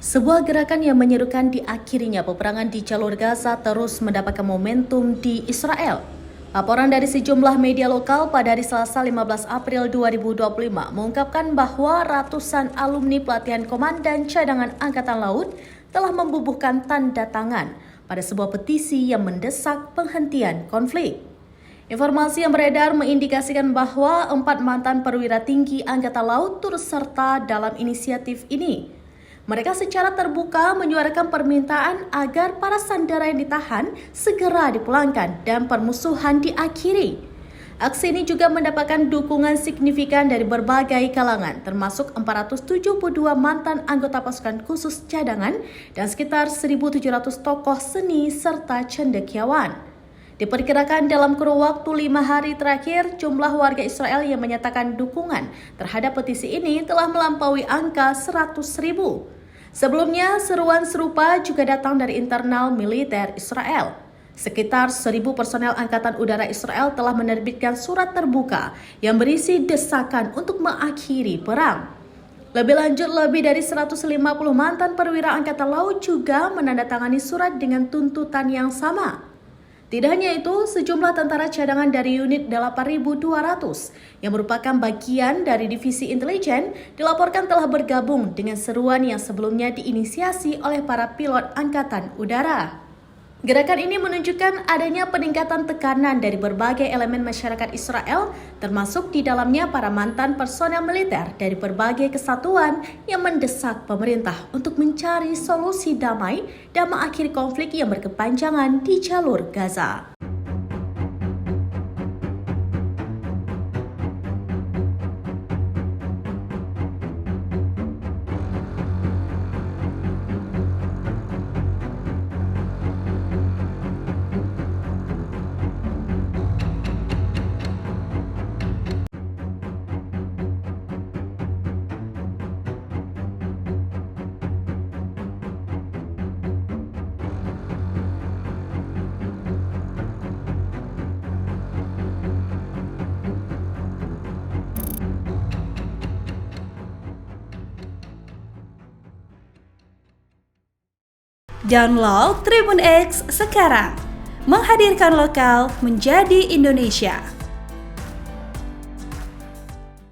Sebuah gerakan yang menyerukan diakhirinya peperangan di jalur Gaza terus mendapatkan momentum di Israel. Laporan dari sejumlah media lokal pada hari Selasa 15 April 2025 mengungkapkan bahwa ratusan alumni pelatihan komandan cadangan Angkatan Laut telah membubuhkan tanda tangan pada sebuah petisi yang mendesak penghentian konflik. Informasi yang beredar mengindikasikan bahwa 4 mantan perwira tinggi Angkatan Laut turut serta dalam inisiatif ini. Mereka secara terbuka menyuarakan permintaan agar para sandera yang ditahan segera dipulangkan dan permusuhan diakhiri. Aksi ini juga mendapatkan dukungan signifikan dari berbagai kalangan, termasuk 472 mantan anggota pasukan khusus cadangan dan sekitar 1.700 tokoh seni serta cendekiawan. Diperkirakan dalam kurun waktu 5 hari terakhir, jumlah warga Israel yang menyatakan dukungan terhadap petisi ini telah melampaui angka 100.000. Sebelumnya, seruan serupa juga datang dari internal militer Israel. Sekitar 1.000 personel Angkatan Udara Israel telah menerbitkan surat terbuka yang berisi desakan untuk mengakhiri perang. Lebih lanjut, lebih dari 150 mantan perwira Angkatan Laut juga menandatangani surat dengan tuntutan yang sama. Tidak hanya itu, sejumlah tentara cadangan dari unit 8.200 yang merupakan bagian dari divisi intelijen dilaporkan telah bergabung dengan seruan yang sebelumnya diinisiasi oleh para pilot Angkatan Udara. Gerakan ini menunjukkan adanya peningkatan tekanan dari berbagai elemen masyarakat Israel, termasuk di dalamnya para mantan personel militer dari berbagai kesatuan yang mendesak pemerintah untuk mencari solusi damai dan mengakhiri konflik yang berkepanjangan di jalur Gaza. Download Tribun X sekarang, menghadirkan lokal menjadi Indonesia.